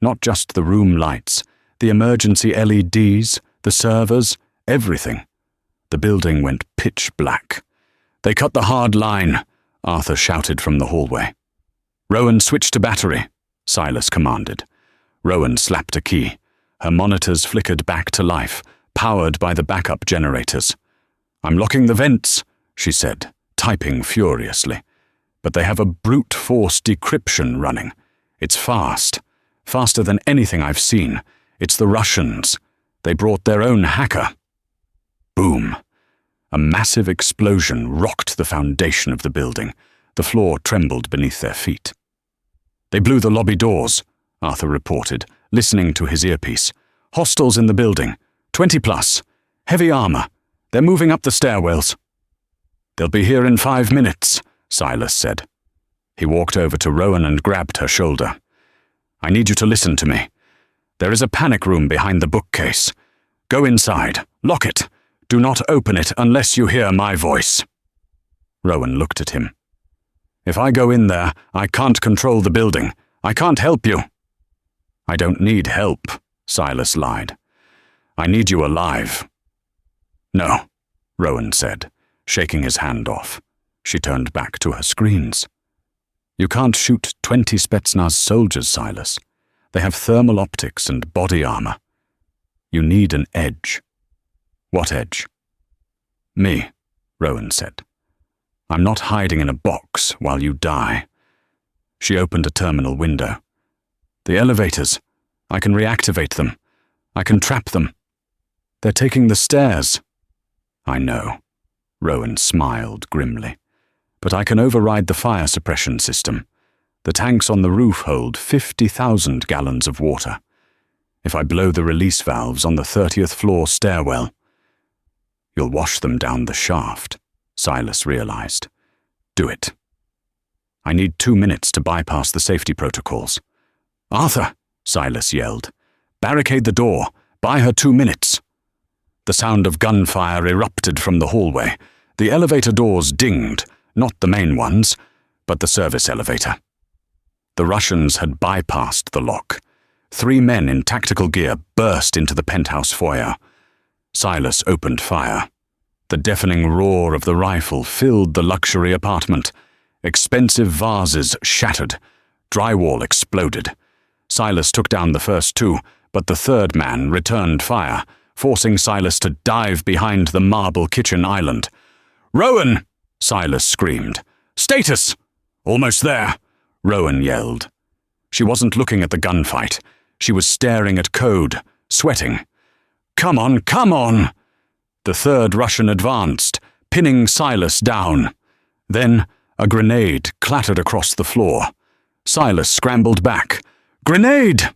Not just the room lights, the emergency LEDs, the servers, everything. The building went pitch black. "They cut the hard line," Arthur shouted from the hallway. "Rowan, switch to battery," Silas commanded. Rowan slapped a key. Her monitors flickered back to life, powered by the backup generators. "I'm locking the vents," she said, typing furiously. "But they have a brute force decryption running. It's fast. Faster than anything I've seen. It's the Russians. They brought their own hacker." Boom. A massive explosion rocked the foundation of the building. The floor trembled beneath their feet. "They blew the lobby doors," Arthur reported, listening to his earpiece. "Hostiles in the building. 20 plus. Heavy armor. They're moving up the stairwells." "They'll be here in 5 minutes," Silas said. He walked over to Rowan and grabbed her shoulder. "I need you to listen to me. There is a panic room behind the bookcase. Go inside. Lock it. Do not open it unless you hear my voice." Rowan looked at him. "If I go in there, I can't control the building. I can't help you." "I don't need help," Silas lied. "I need you alive." "No," Rowan said, shaking his hand off. She turned back to her screens. "You can't shoot 20 Spetsnaz soldiers, Silas. They have thermal optics and body armor. You need an edge." "What edge?" "Me," Rowan said. "I'm not hiding in a box while you die." She opened a terminal window. "The elevators. I can reactivate them. I can trap them. They're taking the stairs." "I know," Rowan smiled grimly. "But I can override the fire suppression system. The tanks on the roof hold 50,000 gallons of water. If I blow the release valves on the 30th floor stairwell—" "You'll wash them down the shaft," Silas realized. "Do it." "I need 2 minutes to bypass the safety protocols." "Arthur!" Silas yelled. "Barricade the door. Buy her 2 minutes." The sound of gunfire erupted from the hallway. The elevator doors dinged, not the main ones, but the service elevator. The Russians had bypassed the lock. 3 men in tactical gear burst into the penthouse foyer. Silas opened fire. The deafening roar of the rifle filled the luxury apartment. Expensive vases shattered. Drywall exploded. Silas took down the first 2, but the third man returned fire, forcing Silas to dive behind the marble kitchen island. "Rowan!" Silas screamed. "Status!" "Almost there," Rowan yelled. She wasn't looking at the gunfight. She was staring at code, sweating. "Come on, come on!" The third Russian advanced, pinning Silas down. Then a grenade clattered across the floor. Silas scrambled back. "Grenade!"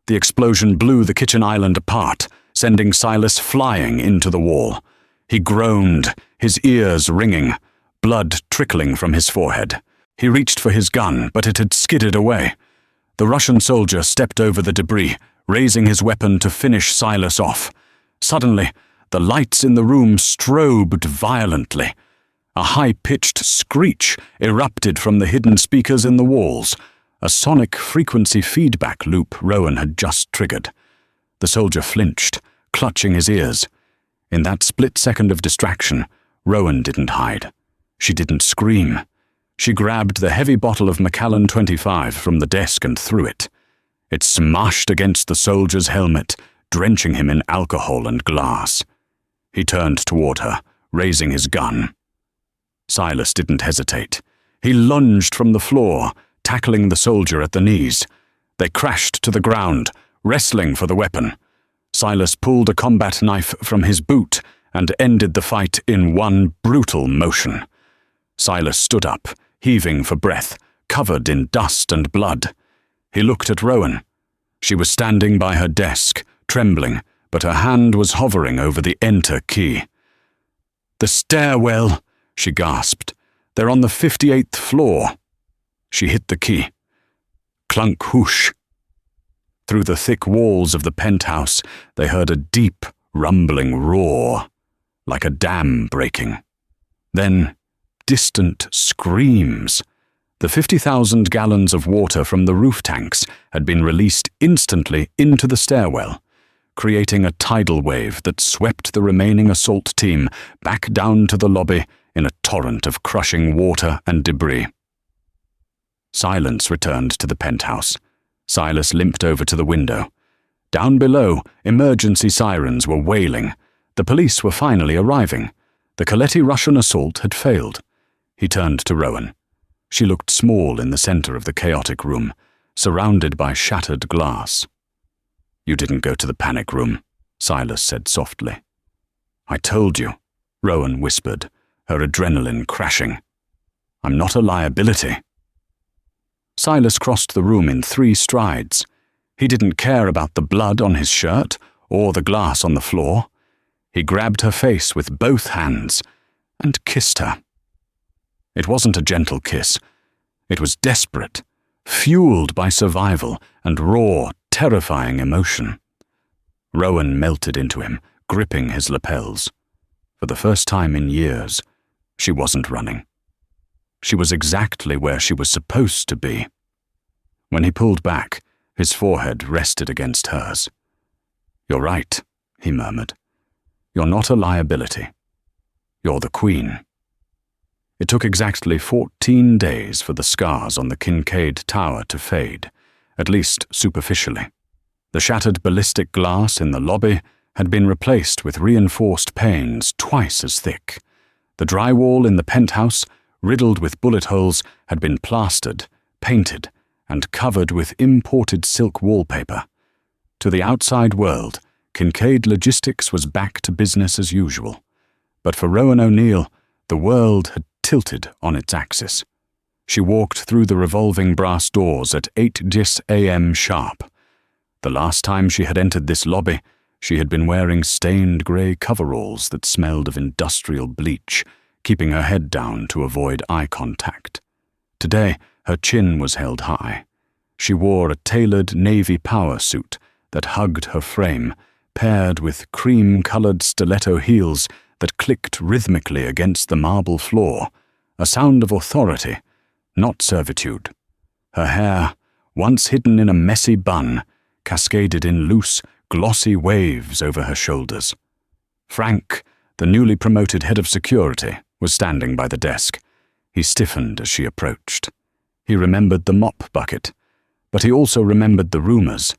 The explosion blew the kitchen island apart, sending Silas flying into the wall. He groaned, his ears ringing, blood trickling from his forehead. He reached for his gun, but it had skidded away. The Russian soldier stepped over the debris, raising his weapon to finish Silas off. Suddenly, the lights in the room strobed violently. A high-pitched screech erupted from the hidden speakers in the walls, a sonic frequency feedback loop Rowan had just triggered. The soldier flinched, clutching his ears. In that split second of distraction, Rowan didn't hide. She didn't scream. She grabbed the heavy bottle of Macallan 25 from the desk and threw it. It smashed against the soldier's helmet, drenching him in alcohol and glass. He turned toward her, raising his gun. Silas didn't hesitate. He lunged from the floor, tackling the soldier at the knees. They crashed to the ground, wrestling for the weapon. Silas pulled a combat knife from his boot and ended the fight in one brutal motion. Silas stood up, heaving for breath, covered in dust and blood. He looked at Rowan. She was standing by her desk, trembling, but her hand was hovering over the enter key. "The stairwell," she gasped. "They're on the 58th floor." She hit the key. Clunk whoosh. Through the thick walls of the penthouse, they heard a deep, rumbling roar, like a dam breaking. Then, distant screams. The 50,000 gallons of water from the roof tanks had been released instantly into the stairwell, creating a tidal wave that swept the remaining assault team back down to the lobby in a torrent of crushing water and debris. Silence returned to the penthouse. Silas limped over to the window. Down below, emergency sirens were wailing. The police were finally arriving. The Coletti Russian assault had failed. He turned to Rowan. She looked small in the center of the chaotic room, surrounded by shattered glass. "You didn't go to the panic room," Silas said softly. "I told you," Rowan whispered, her adrenaline crashing. "I'm not a liability." Silas crossed the room in 3 strides. He didn't care about the blood on his shirt or the glass on the floor. He grabbed her face with both hands and kissed her. It wasn't a gentle kiss. It was desperate, fueled by survival and raw, terrifying emotion. Rowan melted into him, gripping his lapels. For the first time in years, she wasn't running. She was exactly where she was supposed to be. When he pulled back, his forehead rested against hers. "You're right," he murmured. "You're not a liability. You're the queen." It took exactly 14 days for the scars on the Kincaid Tower to fade, at least superficially. The shattered ballistic glass in the lobby had been replaced with reinforced panes twice as thick. The drywall in the penthouse, riddled with bullet holes, had been plastered, painted, and covered with imported silk wallpaper. To the outside world, Kincaid Logistics was back to business as usual. But for Rowan O'Neill, the world had tilted on its axis. She walked through the revolving brass doors at 8 a.m. sharp. The last time she had entered this lobby, she had been wearing stained grey coveralls that smelled of industrial bleach, keeping her head down to avoid eye contact. Today, her chin was held high. She wore a tailored navy power suit that hugged her frame, paired with cream-colored stiletto heels that clicked rhythmically against the marble floor, a sound of authority, not servitude. Her hair, once hidden in a messy bun, cascaded in loose, glossy waves over her shoulders. Frank, the newly promoted head of security, was standing by the desk. He stiffened as she approached. He remembered the mop bucket, but he also remembered the rumors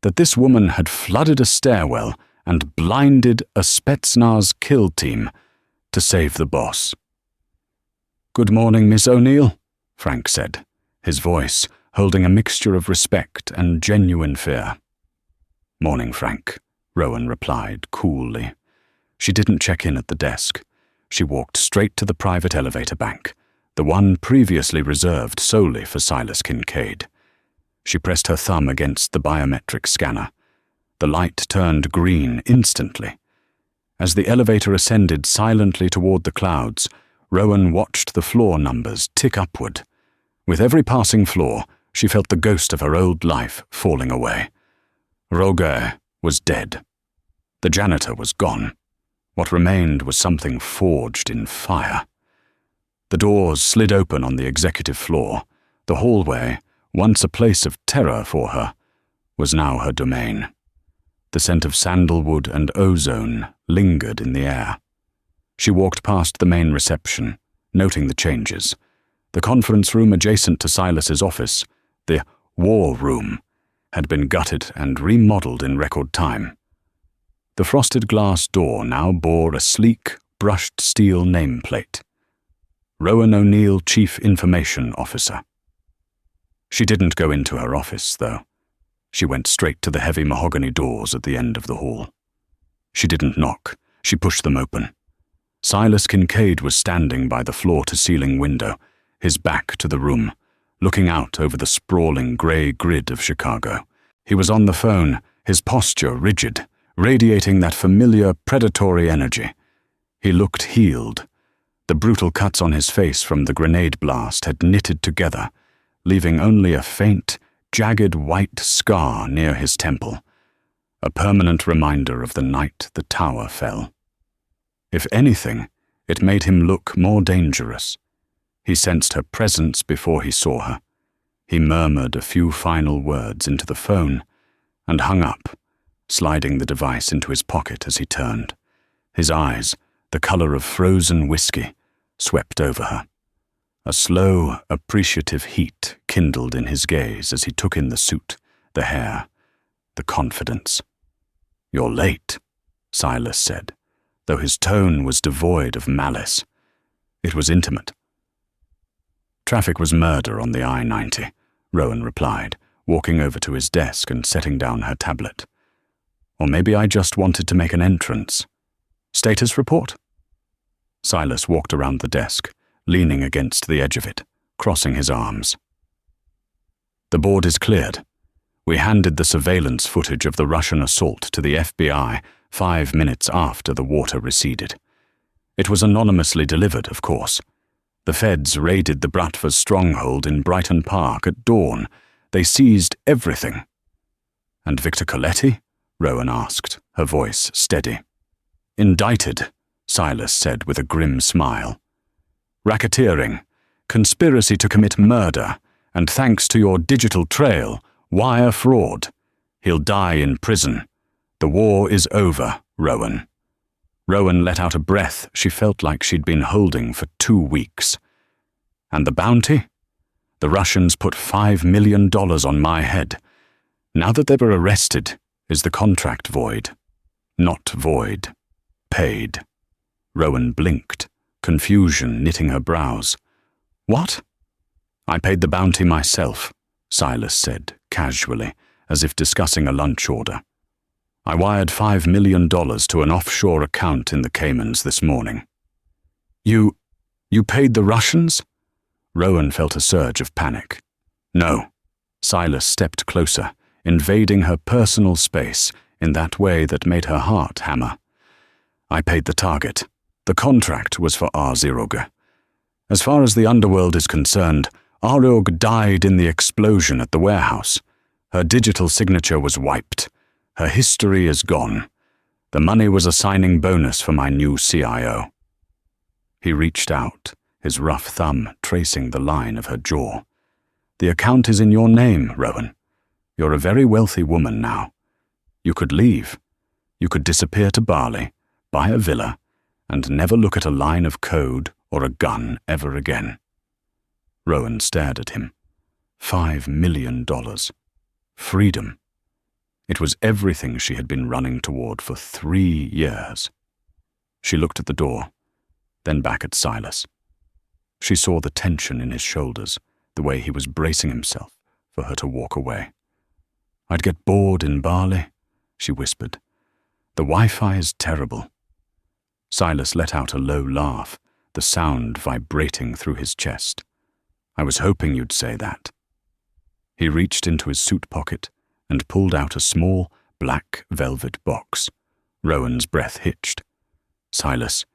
that this woman had flooded a stairwell and blinded a Spetsnaz kill team to save the boss. "Good morning, Miss O'Neill," Frank said, his voice holding a mixture of respect and genuine fear. "Morning, Frank," Rowan replied coolly. She didn't check in at the desk. She walked straight to the private elevator bank, the one previously reserved solely for Silas Kincaid. She pressed her thumb against the biometric scanner. The light turned green instantly. As the elevator ascended silently toward the clouds, Rowan watched the floor numbers tick upward. With every passing floor, she felt the ghost of her old life falling away. Roger was dead. The janitor was gone. What remained was something forged in fire. The doors slid open on the executive floor. The hallway, once a place of terror for her, was now her domain. The scent of sandalwood and ozone lingered in the air. She walked past the main reception, noting the changes. The conference room adjacent to Silas's office, the war room, had been gutted and remodeled in record time. The frosted glass door now bore a sleek, brushed steel nameplate. Rowan O'Neill, Chief Information Officer. She didn't go into her office, though. She went straight to the heavy mahogany doors at the end of the hall. She didn't knock. She pushed them open. Silas Kincaid was standing by the floor-to-ceiling window, his back to the room, looking out over the sprawling grey grid of Chicago. He was on the phone, his posture rigid, radiating that familiar predatory energy. He looked healed. The brutal cuts on his face from the grenade blast had knitted together, leaving only a faint, jagged white scar near his temple, a permanent reminder of the night the tower fell. If anything, it made him look more dangerous. He sensed her presence before he saw her. He murmured a few final words into the phone and hung up, sliding the device into his pocket as he turned. His eyes, the color of frozen whiskey, swept over her. A slow, appreciative heat kindled in his gaze as he took in the suit, the hair, the confidence. "You're late," Silas said, though his tone was devoid of malice. It was intimate. "Traffic was murder on the I-90, Rowan replied, walking over to his desk and setting down her tablet. "Or maybe I just wanted to make an entrance. Status report?" Silas walked around the desk, leaning against the edge of it, crossing his arms. "The board is cleared. We handed the surveillance footage of the Russian assault to the FBI 5 minutes after the water receded. It was anonymously delivered, of course. The feds raided the Bratva's stronghold in Brighton Park at dawn. They seized everything." "And Victor Coletti?" Rowan asked, her voice steady. "Indicted," Silas said with a grim smile. "Racketeering, conspiracy to commit murder, and thanks to your digital trail, wire fraud. He'll die in prison. The war is over, Rowan." Rowan let out a breath she felt like she'd been holding for 2 weeks. "And the bounty? The Russians put $5 million on my head. Now that they were arrested, is the contract void?" "Not void. Paid." Rowan blinked, confusion knitting her brows. "What?" "I paid the bounty myself," Silas said, casually, as if discussing a lunch order. "I wired $5 million to an offshore account in the Caymans this morning." You paid the Russians?" Rowan felt a surge of panic. "No." Silas stepped closer, invading her personal space in that way that made her heart hammer. "I paid the target. The contract was for Arzirog. As far as the underworld is concerned, Arog died in the explosion at the warehouse. Her digital signature was wiped. Her history is gone. The money was a signing bonus for my new CIO." He reached out, his rough thumb tracing the line of her jaw. "The account is in your name, Rowan. You're a very wealthy woman now. You could leave. You could disappear to Bali, buy a villa, and never look at a line of code or a gun ever again." Rowan stared at him. $5 million. Freedom. It was everything she had been running toward for 3 years. She looked at the door, then back at Silas. She saw the tension in his shoulders, the way he was bracing himself for her to walk away. "I'd get bored in Bali," she whispered. "The Wi-Fi is terrible." Silas let out a low laugh, the sound vibrating through his chest. "I was hoping you'd say that." He reached into his suit pocket and pulled out a small, black velvet box. Rowan's breath hitched. "Silas,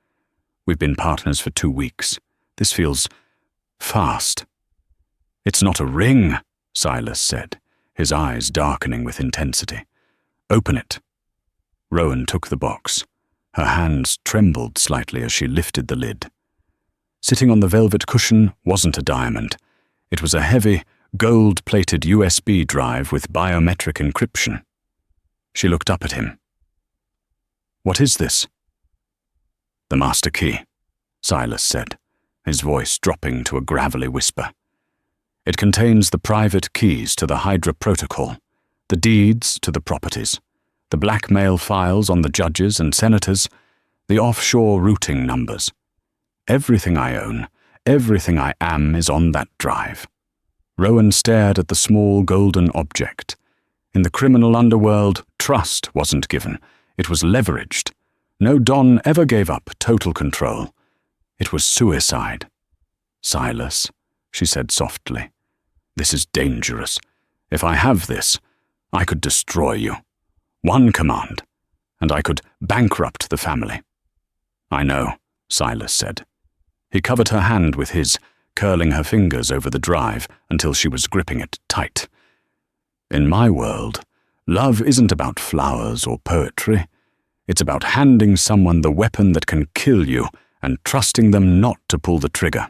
we've been partners for 2 weeks. This feels fast." "It's not a ring," Silas said, his eyes darkening with intensity. "Open it." Rowan took the box. Her hands trembled slightly as she lifted the lid. Sitting on the velvet cushion wasn't a diamond. It was a heavy, gold-plated USB drive with biometric encryption. She looked up at him. "What is this?" "The master key," Silas said, his voice dropping to a gravelly whisper. "It contains the private keys to the Hydra protocol, the deeds to the properties, the blackmail files on the judges and senators, the offshore routing numbers. Everything I own, everything I am is on that drive." Rowan stared at the small golden object. In the criminal underworld, trust wasn't given. It was leveraged. No Don ever gave up total control. It was suicide. "Silas," she said softly, "this is dangerous. If I have this, I could destroy you. One command, and I could bankrupt the family." "I know," Silas said. He covered her hand with his, curling her fingers over the drive until she was gripping it tight. In my world, love isn't about flowers or poetry. It's about handing someone the weapon that can kill you and trusting them not to pull the trigger.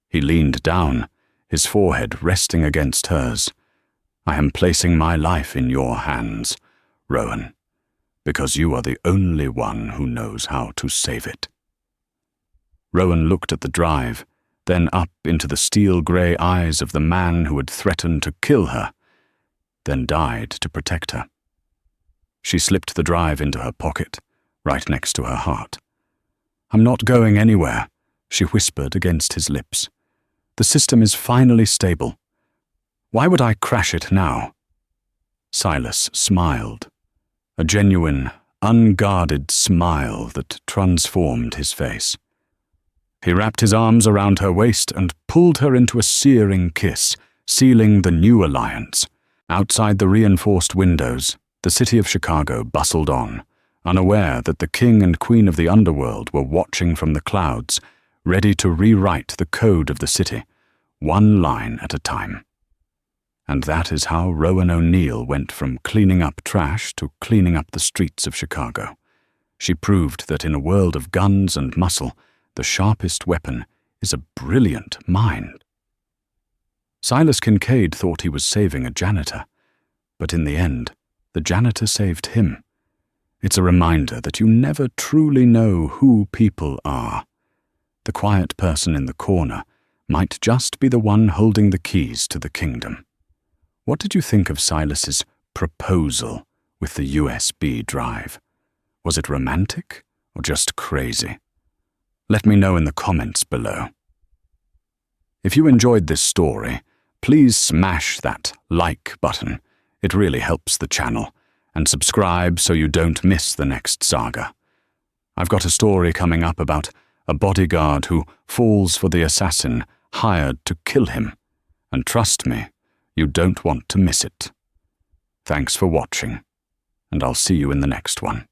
He leaned down, his forehead resting against hers. I am placing my life in your hands, Rowan, because you are the only one who knows how to save it. Rowan looked at the drive, then up into the steel-grey eyes of the man who had threatened to kill her, then died to protect her. She slipped the drive into her pocket, right next to her heart. "I'm not going anywhere," she whispered against his lips. "The system is finally stable. Why would I crash it now?" Silas smiled, a genuine, unguarded smile that transformed his face. He wrapped his arms around her waist and pulled her into a searing kiss, sealing the new alliance. Outside the reinforced windows, the city of Chicago bustled on, unaware that the king and queen of the underworld were watching from the clouds, ready to rewrite the code of the city, one line at a time. And that is how Rowan O'Neill went from cleaning up trash to cleaning up the streets of Chicago. She proved that in a world of guns and muscle, the sharpest weapon is a brilliant mind. Silas Kincaid thought he was saving a janitor, but in the end, the janitor saved him. It's a reminder that you never truly know who people are. The quiet person in the corner might just be the one holding the keys to the kingdom. What did you think of Silas's proposal with the USB drive? Was it romantic or just crazy? Let me know in the comments below. If you enjoyed this story, please smash that like button. It really helps the channel. And subscribe so you don't miss the next saga. I've got a story coming up about a bodyguard who falls for the assassin hired to kill him. And trust me, you don't want to miss it. Thanks for watching, and I'll see you in the next one.